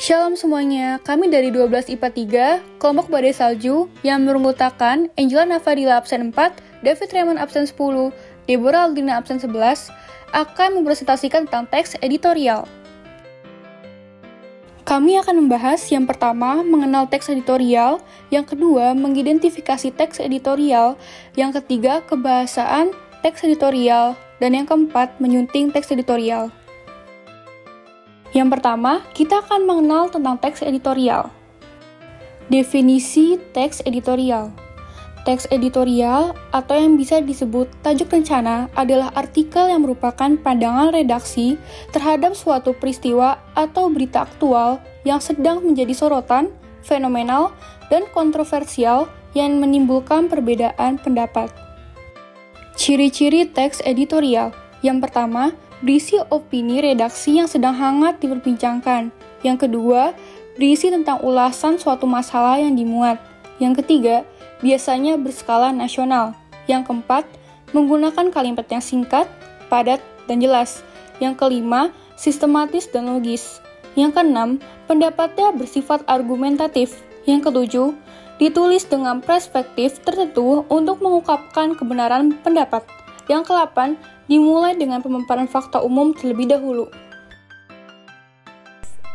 Shalom semuanya, kami dari 12 IPA 3, kelompok Badai Salju, yang beranggotakan Angela Nafadila absen 4, David Raymond absen 10, Deborah Aldina absen 11, akan mempresentasikan tentang teks editorial. Kami akan membahas yang pertama, mengenal teks editorial, yang kedua, mengidentifikasi teks editorial, yang ketiga, kebahasaan teks editorial, dan yang keempat, menyunting teks editorial. Yang pertama, kita akan mengenal tentang teks editorial. Definisi teks editorial. Teks editorial atau yang bisa disebut tajuk rencana adalah artikel yang merupakan pandangan redaksi terhadap suatu peristiwa atau berita aktual yang sedang menjadi sorotan, fenomenal, dan kontroversial yang menimbulkan perbedaan pendapat. Ciri-ciri teks editorial. Yang pertama, berisi opini redaksi yang sedang hangat diperbincangkan. Yang kedua, berisi tentang ulasan suatu masalah yang dimuat. Yang ketiga, biasanya berskala nasional. Yang keempat, menggunakan kalimat yang singkat, padat, dan jelas. Yang kelima, sistematis dan logis. Yang keenam, pendapatnya bersifat argumentatif. Yang ketujuh, ditulis dengan perspektif tertentu untuk mengungkapkan kebenaran pendapat. Yang ke-8, dimulai dengan pemaparan fakta umum terlebih dahulu.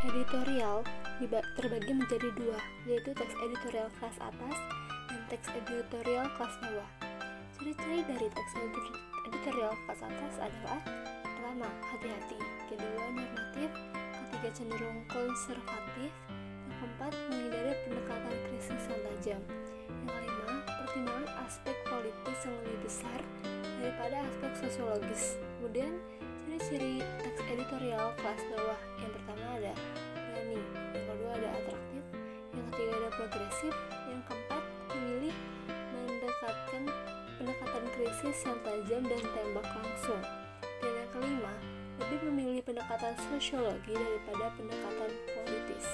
Editorial terbagi menjadi dua, yaitu teks editorial kelas atas dan teks editorial kelas bawah. Ciri-ciri dari teks editorial kelas atas adalah: pertama, hati-hati; kedua, normatif; ketiga, cenderung konservatif; yang keempat, menghindari pendekatan krisis yang tajam; yang kelima, pertimbangan aspek politis yang lebih besar daripada aspek sosiologis. Kemudian, ciri-ciri teks editorial kelas bawah. Yang pertama ada berani, yang kedua ada atraktif, yang ketiga ada progresif, yang keempat memilih mendekatkan pendekatan krisis yang tajam dan tembak langsung, dan yang kelima lebih memilih pendekatan sosiologi daripada pendekatan politis.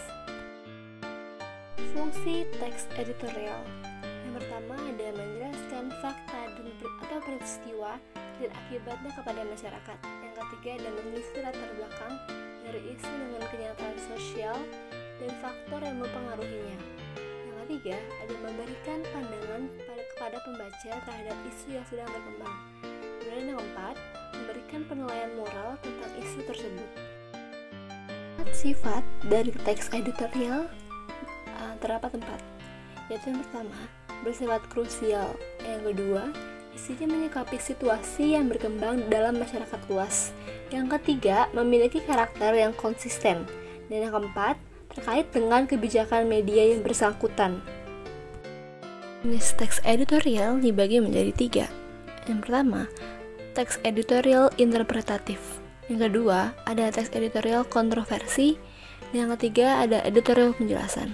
Fungsi teks editorial. Yang pertama ada menjelaskan fakta atau peristiwa dan akibatnya kepada masyarakat. Yang ketiga ada menelisik latar belakang dari isu dengan kenyataan sosial dan faktor yang mempengaruhinya. Yang ketiga ada memberikan pandangan kepada pembaca terhadap isu yang sedang berkembang. Kemudian yang keempat, memberikan penilaian moral tentang isu tersebut. Sifat dari teks editorial terdapat 4, yaitu yang pertama, bersifat krusial; yang kedua, isinya menyikapi situasi yang berkembang dalam masyarakat luas; yang ketiga, memiliki karakter yang konsisten; dan yang keempat, terkait dengan kebijakan media yang bersangkutan. Jenis teks editorial dibagi menjadi 3. Yang pertama, teks editorial interpretatif; yang kedua, ada teks editorial kontroversi; dan yang ketiga, ada editorial penjelasan.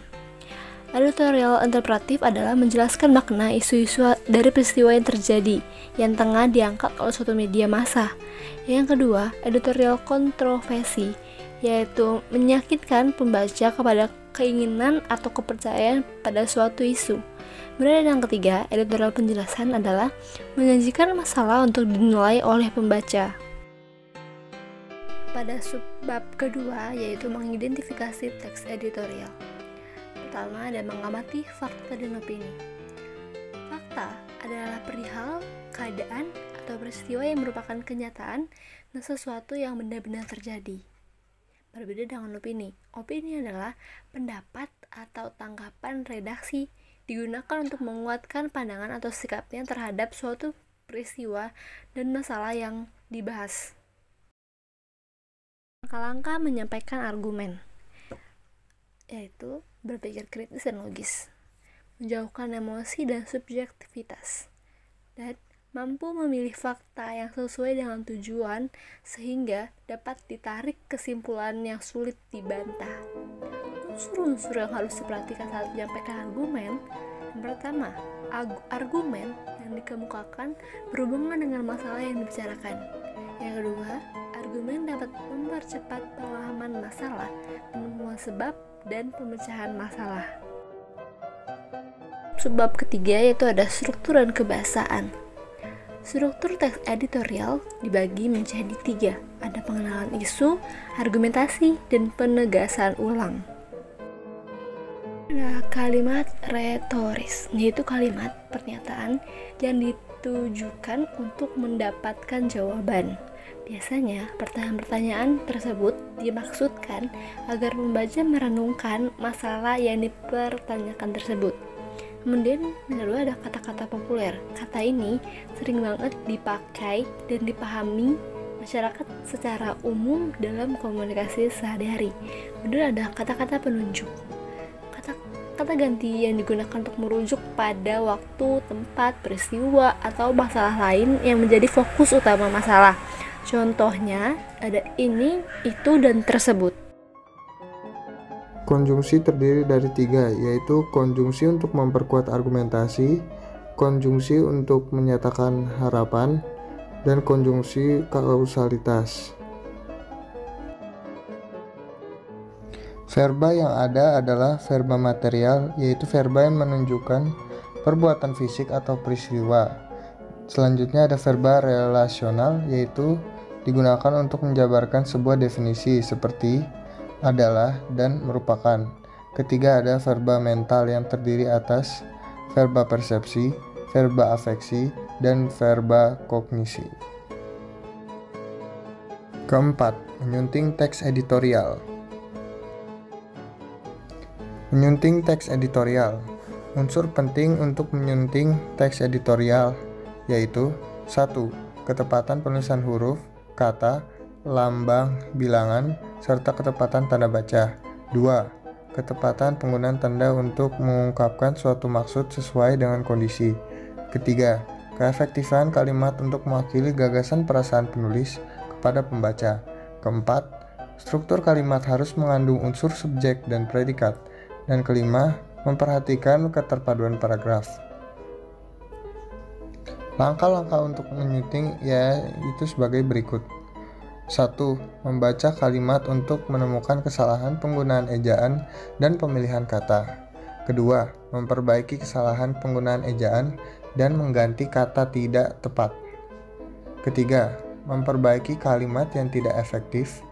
Editorial interpretatif adalah menjelaskan makna isu-isu dari peristiwa yang terjadi yang tengah diangkat oleh suatu media massa. Yang kedua, editorial kontroversi, yaitu menyakitkan pembaca kepada keinginan atau kepercayaan pada suatu isu. Kemudian yang ketiga, editorial penjelasan adalah menyajikan masalah untuk dinilai oleh pembaca. Pada subbab kedua, yaitu mengidentifikasi teks editorial. Pertama ada mengamati fakta dan opini. Fakta adalah perihal, keadaan, atau peristiwa yang merupakan kenyataan dan sesuatu yang benar-benar terjadi. Berbeda dengan opini. Opini adalah pendapat atau tanggapan redaksi, digunakan untuk menguatkan pandangan atau sikapnya terhadap suatu peristiwa dan masalah yang dibahas. Langkah-langkah menyampaikan argumen, yaitu berpikir kritis dan logis, menjauhkan emosi dan subjektivitas, dan mampu memilih fakta yang sesuai dengan tujuan sehingga dapat ditarik kesimpulan yang sulit dibantah. Unsur-unsur yang harus diperhatikan saat menyampaikan argumen. Yang pertama, argumen yang dikemukakan berhubungan dengan masalah yang dibicarakan. Yang kedua, argumen dapat mempercepat pemahaman masalah, menemukan sebab dan pemecahan masalah. Subbab ketiga yaitu ada struktur dan kebahasaan. Struktur teks editorial dibagi menjadi 3. Ada pengenalan isu, argumentasi, dan penegasan ulang. ada kalimat retoris, yaitu kalimat pernyataan yang ditujukan untuk mendapatkan jawaban. Biasanya, pertanyaan-pertanyaan tersebut dimaksudkan agar pembaca merenungkan masalah yang dipertanyakan tersebut. Kemudian, kedua ada kata-kata populer. Kata ini sering banget dipakai dan dipahami masyarakat secara umum dalam komunikasi sehari-hari. Kemudian ada kata-kata penunjuk. Kata ganti yang digunakan untuk merujuk pada waktu, tempat, peristiwa, atau masalah lain yang menjadi fokus utama masalah. Contohnya ada ini, itu, dan tersebut. Konjungsi terdiri dari 3, yaitu konjungsi untuk memperkuat argumentasi, konjungsi untuk menyatakan harapan, dan konjungsi kausalitas. Verba yang ada adalah verba material, yaitu verba yang menunjukkan perbuatan fisik atau peristiwa. Selanjutnya ada verba relasional, yaitu digunakan untuk menjabarkan sebuah definisi seperti adalah dan merupakan. Ketiga ada verba mental yang terdiri atas verba persepsi, verba afeksi, dan verba kognisi. Keempat, menyunting teks editorial. Menyunting teks editorial. Unsur penting untuk menyunting teks editorial yaitu 1. Ketepatan penulisan huruf, kata, lambang, bilangan, serta ketepatan tanda baca. 2. Ketepatan penggunaan tanda untuk mengungkapkan suatu maksud sesuai dengan kondisi. Ketiga, keefektifan kalimat untuk mewakili gagasan perasaan penulis kepada pembaca. Keempat, struktur kalimat harus mengandung unsur subjek dan predikat. Dan kelima, memperhatikan keterpaduan paragraf. Langkah-langkah untuk menyunting yaitu sebagai berikut. 1. Membaca kalimat untuk menemukan kesalahan penggunaan ejaan dan pemilihan kata. Kedua, memperbaiki kesalahan penggunaan ejaan dan mengganti kata tidak tepat. Ketiga, memperbaiki kalimat yang tidak efektif.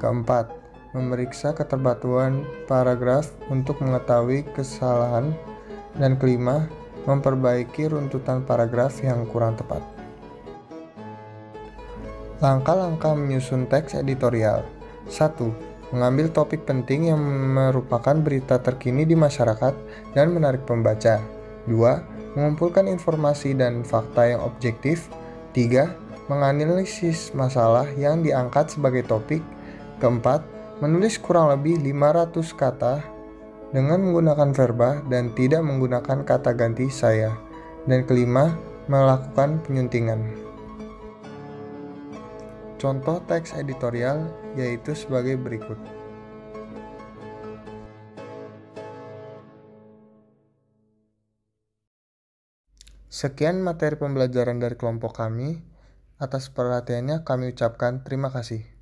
Keempat, memeriksa keterpaduan paragraf untuk mengetahui kesalahan. Dan kelima, memperbaiki runtutan paragraf yang kurang tepat. Langkah-langkah menyusun teks editorial. 1. Mengambil topik penting yang merupakan berita terkini di masyarakat dan menarik pembaca. 2. Mengumpulkan informasi dan fakta yang objektif. 3. Menganalisis masalah yang diangkat sebagai topik. Keempat, menulis kurang lebih 500 kata dengan menggunakan verba dan tidak menggunakan kata ganti saya. Dan kelima, melakukan penyuntingan. Contoh teks editorial yaitu sebagai berikut. Sekian materi pembelajaran dari kelompok kami. Atas perhatiannya kami ucapkan terima kasih.